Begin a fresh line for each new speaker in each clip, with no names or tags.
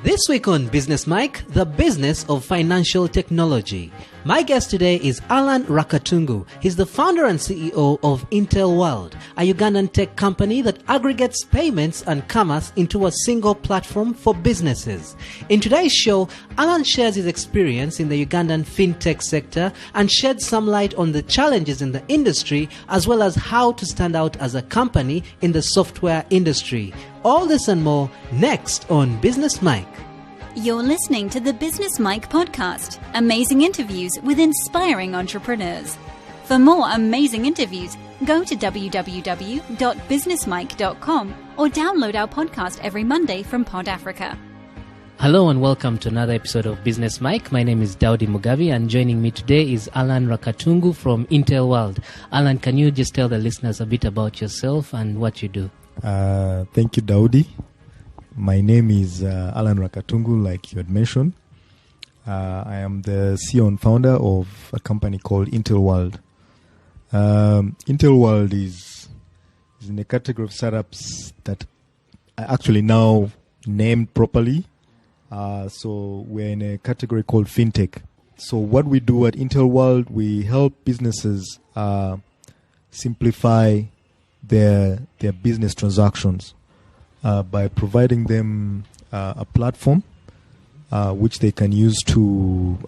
This week on Business Mike, the business of financial technology. My guest today is Allan Rwakatungu. He's the founder and CEO of Intelworld, a Ugandan tech company that aggregates payments and commerce into a single platform for businesses. In today's show, Allan shares his experience in the Ugandan Fintech sector and sheds some light on the challenges in the industry as well as how to stand out as a company in the software industry. All this and more next on Business Mike.
You're listening to the Business Mike podcast, amazing interviews with inspiring entrepreneurs. For more amazing interviews, go to www.businessmike.com or download our podcast every Monday from Pod Africa.
Hello and welcome to another episode of Business Mike. My name is Daudi Mugabi and joining me today is Allan Rwakatungu from Intelworld. Allan, can you just tell the listeners a bit about yourself and what you do?
Thank you, Daudi. My name is Allan Rwakatungu, like you had mentioned. I am the CEO and founder of a company called Intelworld. Intelworld is in a category of startups that I actually now named properly. So we're in a category called Fintech. So what we do at Intelworld, we help businesses simplify their business transactions by providing them a platform which they can use to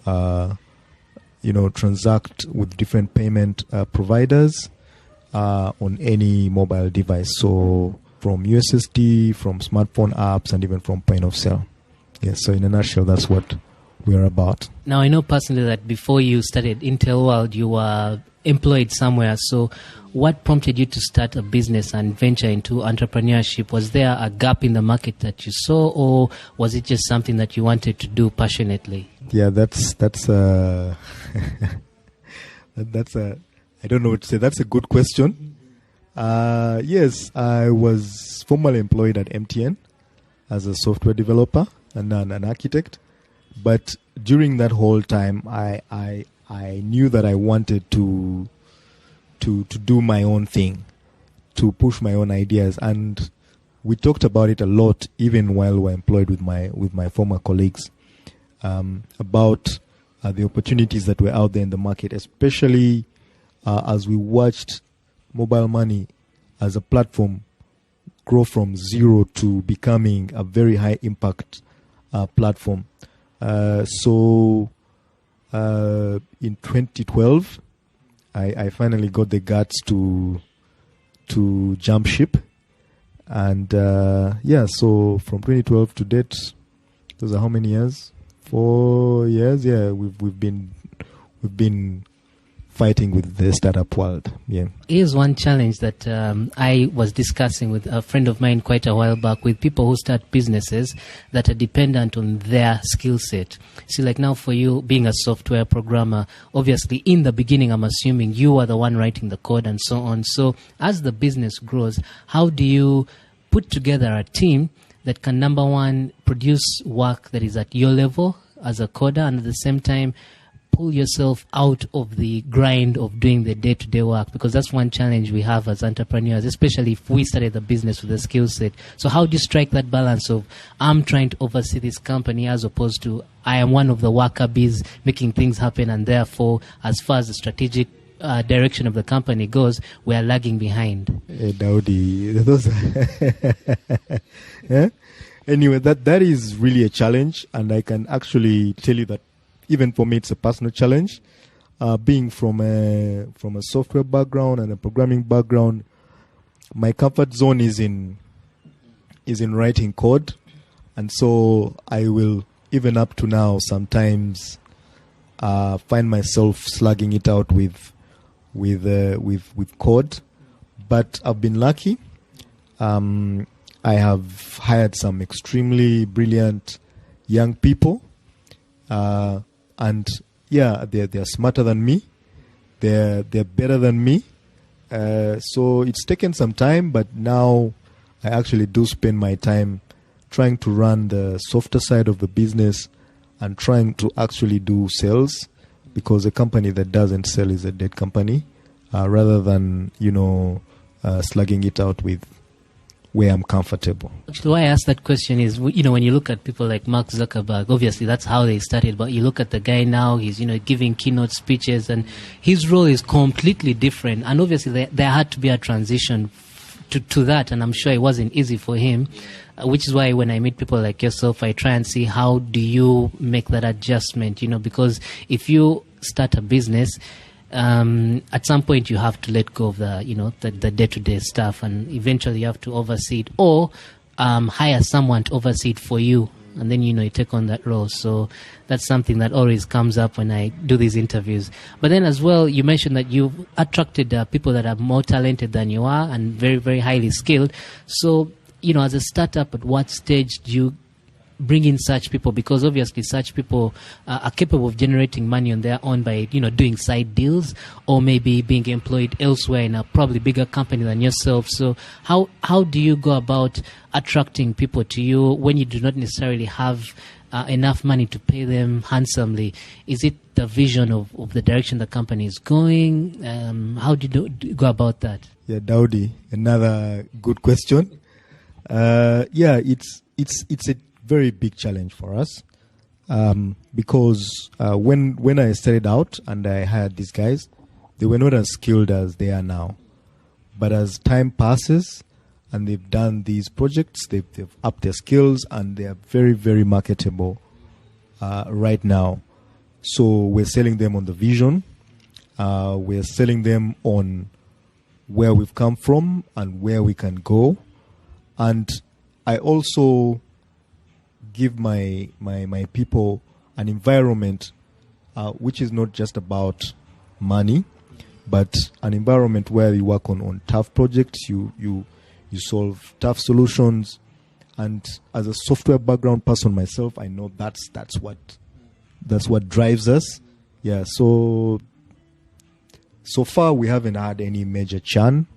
transact with different payment providers on any mobile device. So from USSD, from smartphone apps, and even from point of sale. Yes, so in a nutshell, that's what we're about.
Now, I know personally that before you started Intelworld, you were employed somewhere. So what prompted you to start a business and venture into entrepreneurship? Was there a gap in the market that you saw, or was it just something that you wanted to do passionately?
Yeah, that's I don't know what to say. That's a good question. Yes, I was formerly employed at MTN as a software developer and an architect. But during that whole time, I knew that I wanted to do my own thing, to push my own ideas, and we talked about it a lot, even while we were employed with my former colleagues, about the opportunities that were out there in the market, especially as we watched mobile money as a platform grow from zero to becoming a very high impact platform. So in 2012, I finally got the guts to jump ship, and so from 2012 to date, those are how many years? 4 years. Yeah, we've been fighting with the startup world. Yeah.
Here's one challenge that I was discussing with a friend of mine quite a while back with people who start businesses that are dependent on their skill set. See, like now for you being a software programmer, obviously in the beginning, I'm assuming you are the one writing the code and so on. So as the business grows, how do you put together a team that can, number one, produce work that is at your level as a coder, and at the same time pull yourself out of the grind of doing the day-to-day work? Because that's one challenge we have as entrepreneurs, especially if we started the business with a skill set. So how do you strike that balance of I'm trying to oversee this company as opposed to I am one of the worker bees making things happen, and therefore as far as the strategic direction of the company goes, we are lagging behind?
Hey, Daudi, yeah? Anyway, that is really a challenge, and I can actually tell you that even for me, it's a personal challenge. Being from a software background and a programming background, my comfort zone is in writing code, and so I will, even up to now, sometimes find myself slugging it out with code. But I've been lucky. I have hired some extremely brilliant young people. And yeah, they're smarter than me. They're better than me. So it's taken some time, but now I actually do spend my time trying to run the softer side of the business and trying to actually do sales, because a company that doesn't sell is a dead company, rather than slugging it out with where I'm comfortable.
Actually, why I asked that question is, when you look at people like Mark Zuckerberg, obviously that's how they started, but you look at the guy now, he's, giving keynote speeches, and his role is completely different. And obviously there had to be a transition to that, and I'm sure it wasn't easy for him, which is why when I meet people like yourself, I try and see how do you make that adjustment, because if you start a business, at some point you have to let go of the day-to-day stuff, and eventually you have to oversee it, or hire someone to oversee it for you, and then you take on that role. So that's something that always comes up when I do these interviews. But then as well, you mentioned that you've attracted people that are more talented than you are and very, very highly skilled. So as a startup, at what stage do you bring in such people? Because obviously such people are capable of generating money on their own by doing side deals, or maybe being employed elsewhere in a probably bigger company than yourself. So how do you go about attracting people to you when you do not necessarily have enough money to pay them handsomely? Is it the vision of the direction the company is going? How do you go about that?
Yeah, Daudi, another good question. It's a very big challenge for us, because when I started out and I hired these guys, they were not as skilled as they are now. But as time passes and they've done these projects, they've upped their skills, and they are very, very marketable right now. So we're selling them on the vision. We're selling them on where we've come from and where we can go. And I also give my people an environment which is not just about money, but an environment where you work on tough projects, you solve tough solutions. And as a software background person myself, I know that's what drives us. Yeah, so far we haven't had any major churn,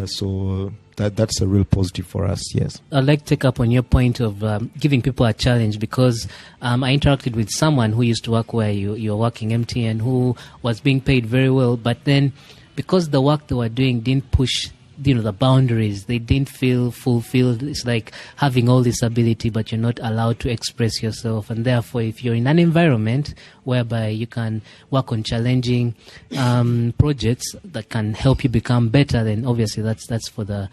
so that's a real positive for us. Yes,
I'd like to take up on your point of giving people a challenge, because I interacted with someone who used to work where you're working, MTN, who was being paid very well, but then because the work they were doing didn't push the boundaries, they didn't feel fulfilled. It's like having all this ability, but you're not allowed to express yourself. And therefore, if you're in an environment whereby you can work on challenging projects that can help you become better, then obviously that's for the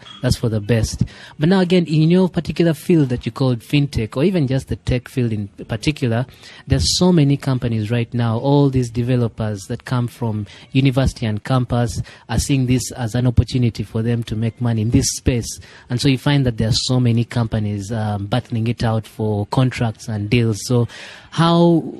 best. But now again, in your particular field that you called fintech, or even just the tech field in particular, there's so many companies right now. All these developers that come from university and campus are seeing this as an opportunity for them to make money in this space. And so you find that there are so many companies battling it out for contracts and deals. So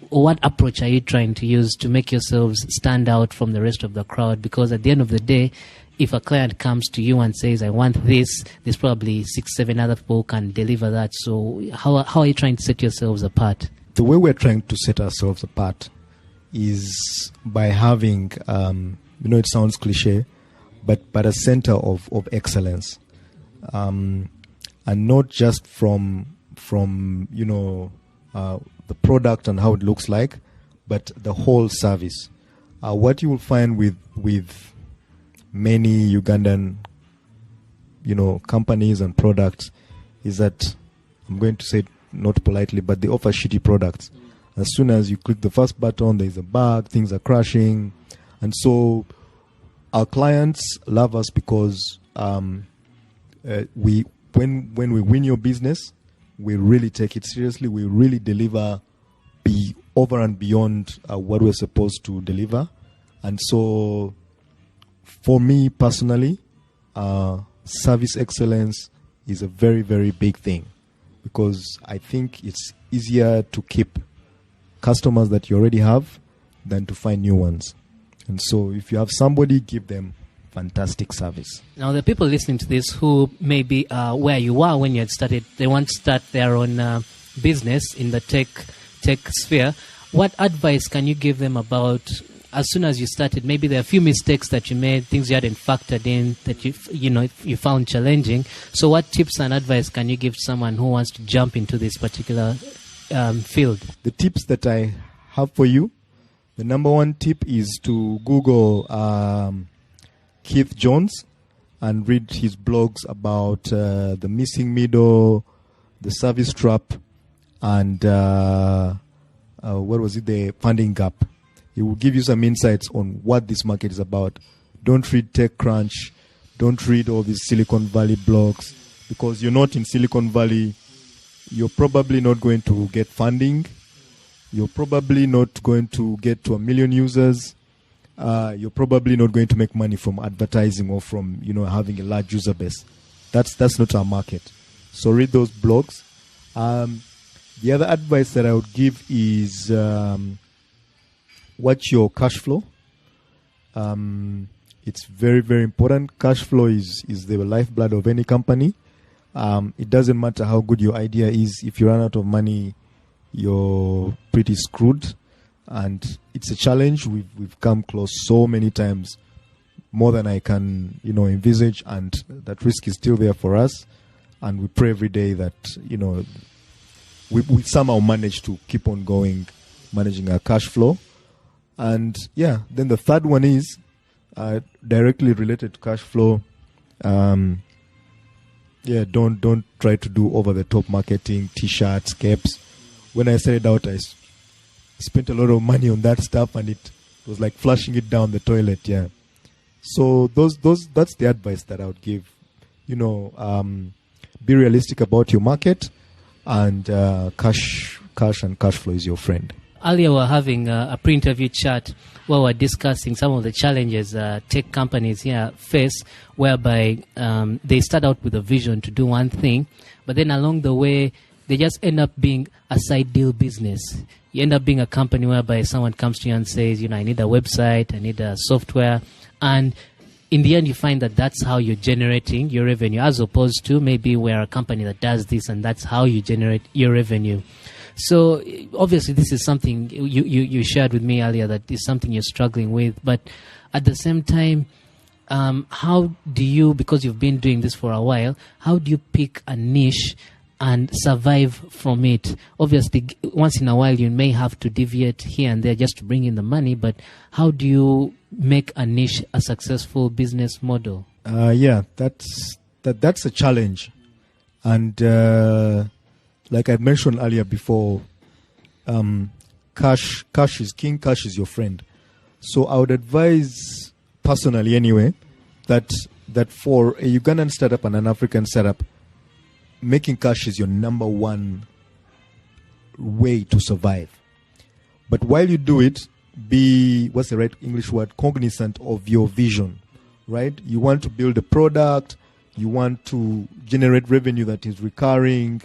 what approach are you trying to use to make yourselves stand out from the rest of the crowd? Because at the end of the day, if a client comes to you and says, I want this, there's probably 6-7 other people who can deliver that. So how are you trying to set yourselves apart?
The way we're trying to set ourselves apart is by having, it sounds cliche, but a center of excellence, and not just from the product and how it looks like, but the whole service. What you will find with many Ugandan companies and products is that, I'm going to say it not politely, but they offer shitty products. As soon as you click the first button, there's a bug, things are crashing. And so our clients love us because when we win your business, we really take it seriously. We really deliver over and beyond what we're supposed to deliver. And so for me personally, service excellence is a very, very big thing, because I think it's easier to keep customers that you already have than to find new ones. And so if you have somebody, give them fantastic service.
Now, the people listening to this who may be where you are when you had started, they want to start their own business in the tech sphere. What advice can you give them about, as soon as you started, maybe there are a few mistakes that you made, things you hadn't factored in that you found challenging. So what tips and advice can you give someone who wants to jump into this particular field?
The tips that I have for you, the number one tip is to Google Keith Jones, and read his blogs about the missing middle, the service trap, and what was it, the funding gap. He will give you some insights on what this market is about. Don't read TechCrunch. Don't read all these Silicon Valley blogs, because you're not in Silicon Valley. You're probably not going to get funding. You're probably not going to get to 1 million users. You're probably not going to make money from advertising or from having a large user base. That's not our market. So read those blogs. The other advice that I would give is watch your cash flow. It's very, very important. Cash flow is the lifeblood of any company. It doesn't matter how good your idea is. If you run out of money, you're pretty screwed. And it's a challenge. We've come close so many times, more than I can envisage, and that risk is still there for us. And we pray every day that we somehow manage to keep on going, managing our cash flow. And then the third one is directly related to cash flow. Don't try to do over the top marketing, t-shirts, caps. When I said it out, I spent a lot of money on that stuff, and it was like flushing it down the toilet. So that's the advice that I would give. Be realistic about your market, and cash and cash flow is your friend.
Earlier, we were having a pre-interview chat where we're discussing some of the challenges tech companies here face, whereby they start out with a vision to do one thing, but then along the way, they just end up being a side deal business. You end up being a company whereby someone comes to you and says, I need a website, I need a software, and in the end, you find that that's how you're generating your revenue, as opposed to maybe we're a company that does this and that's how you generate your revenue. So obviously, this is something you shared with me earlier, that is something you're struggling with. But at the same time, how do you, because you've been doing this for a while, how do you pick a niche and survive from it? Obviously, once in a while, you may have to deviate here and there just to bring in the money, but how do you make a niche a successful business model?
That's a challenge. And like I mentioned earlier before, cash is king, cash is your friend. So I would advise, personally anyway, that for a Ugandan startup and an African startup, making cash is your number one way to survive. But while you do it, be, what's the right English word, cognizant of your vision, right? You want to build a product, you want to generate revenue that is recurring.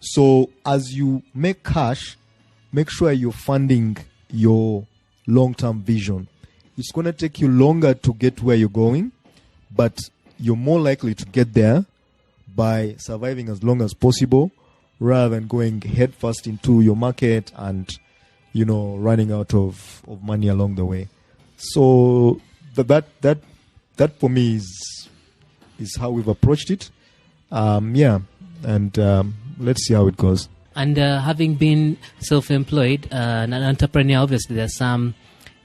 So as you make cash, make sure you're funding your long-term vision. It's going to take you longer to get where you're going, but you're more likely to get there by surviving as long as possible, rather than going headfirst into your market and running out of money along the way. So that for me is how we've approached it. Let's see how it goes.
And having been self-employed, an entrepreneur, obviously there's some.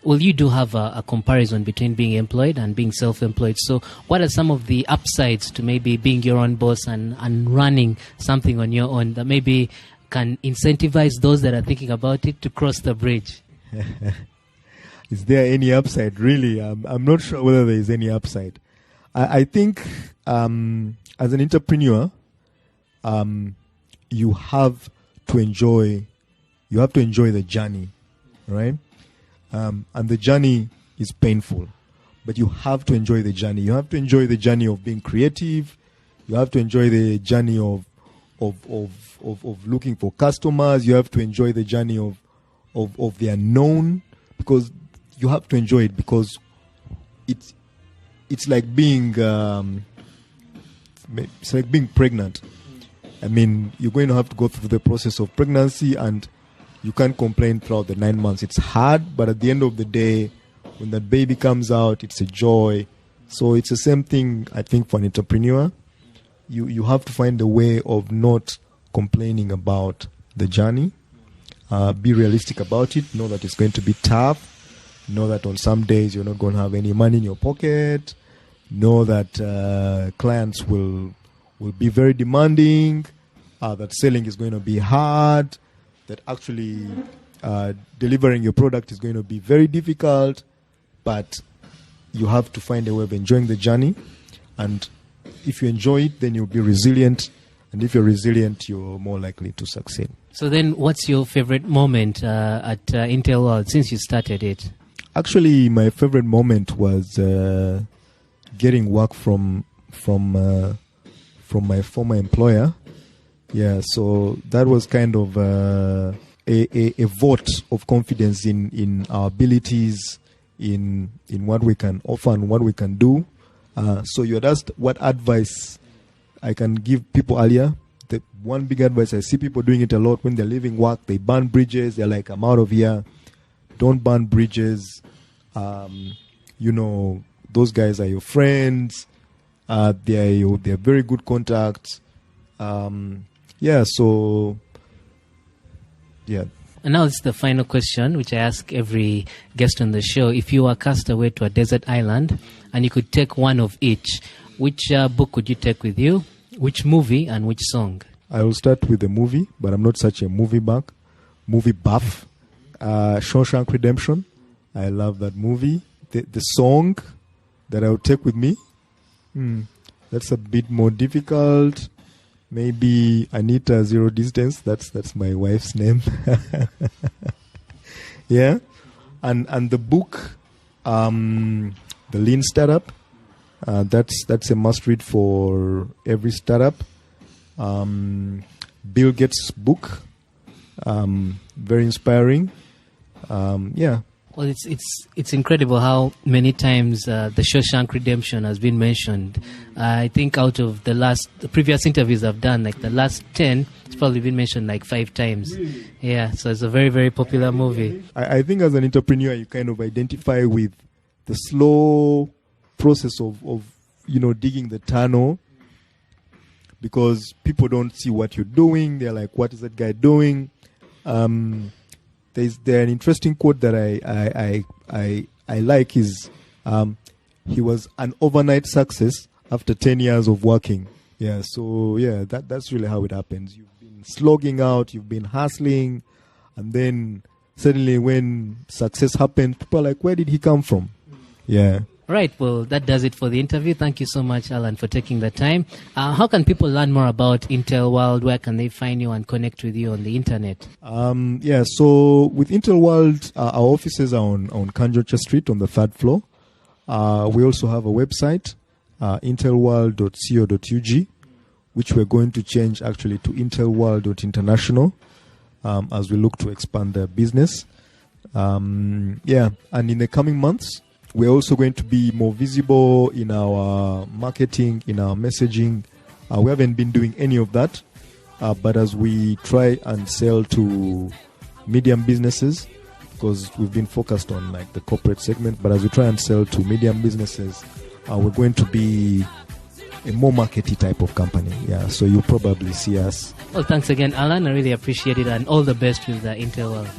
Well, you do have a comparison between being employed and being self-employed. So what are some of the upsides to maybe being your own boss and running something on your own that maybe can incentivize those that are thinking about it to cross the bridge?
Is there any upside? Really, I'm not sure whether there is any upside. I think as an entrepreneur, you have to enjoy the journey, right? And the journey is painful, but you have to enjoy the journey. You have to enjoy the journey of being creative. You have to enjoy the journey of looking for customers. You have to enjoy the journey of the unknown, because you have to enjoy it, because it's like being pregnant. I mean, you're going to have to go through the process of pregnancy, and you can't complain throughout the 9 months. It's hard, but at the end of the day, when that baby comes out, it's a joy. So it's the same thing, I think, for an entrepreneur. You have to find a way of not complaining about the journey. Be realistic about it. Know that it's going to be tough. Know that on some days you're not going to have any money in your pocket. know that clients will be very demanding, that selling is going to be hard, that actually delivering your product is going to be very difficult, but you have to find a way of enjoying the journey. And if you enjoy it, then you'll be resilient. And if you're resilient, you're more likely to succeed.
So then what's your favorite moment at Intelworld since you started it?
Actually, my favorite moment was getting work from my former employer. Yeah, so that was kind of a vote of confidence in our abilities, in what we can offer and what we can do. So you had asked what advice I can give people earlier. The one big advice, I see people doing it a lot when they're leaving work. They burn bridges. They're like, I'm out of here. Don't burn bridges. Those guys are your friends. They're very good contacts.
And now it's the final question, which I ask every guest on the show. If you were cast away to a desert island and you could take one of each, which book would you take with you? Which movie and which song?
I will start with the movie, but I'm not such a movie buff. Shawshank Redemption. I love that movie. The song that I would take with me, that's a bit more difficult. Maybe Anita Zero Distance. That's my wife's name. Yeah, and the book, The Lean Startup. That's a must read for every startup. Bill Gates' book, very inspiring.
Well, it's incredible how many times the Shawshank Redemption has been mentioned. I think out of the previous interviews I've done, like the last 10, it's probably been mentioned like 5 times. Really? Yeah, so it's a very, very popular movie.
I think as an entrepreneur, you kind of identify with the slow process of digging the tunnel, because people don't see what you're doing. They're like, what is that guy doing? There's an interesting quote that I like is, he was an overnight success after 10 years of working. Yeah, so yeah, that's really how it happens. You've been slogging out, you've been hustling, and then suddenly when success happens, people are like, where did he come from? Yeah.
Right, well, that does it for the interview. Thank you so much, Allan, for taking the time. How can people learn more about Intelworld? Where can they find you and connect with you on the internet?
So with Intelworld, our offices are on Kanjocha Street on the 3rd floor. We also have a website, intelworld.co.ug, which we're going to change actually to intelworld.international as we look to expand the business. And in the coming months, we're also going to be more visible in our marketing, in our messaging. We haven't been doing any of that, but as we try and sell to medium businesses, because we've been focused on like the corporate segment, but as we try and sell to medium businesses, we're going to be a more markety type of company. Yeah, so you'll probably see us.
Well, thanks again, Allan. I really appreciate it, and all the best with the Intelworld.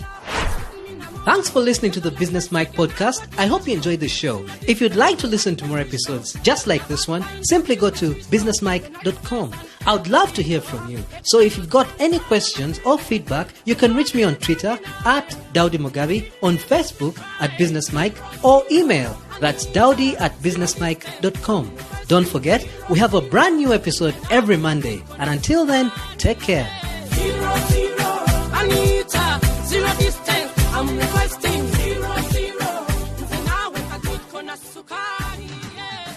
Thanks for listening to the Business Mike podcast. I hope you enjoyed the show. If you'd like to listen to more episodes just like this one, simply go to businessmike.com. I would love to hear from you. So if you've got any questions or feedback, you can reach me on Twitter at Daudi Mugabe, on Facebook at Business Mike, or email. That's daudi@businessmike.com. Don't forget, we have a brand new episode every Monday. And until then, take care.
0, Anita, 0 distance. I'm requesting 0, now with a good corner sukari, yeah.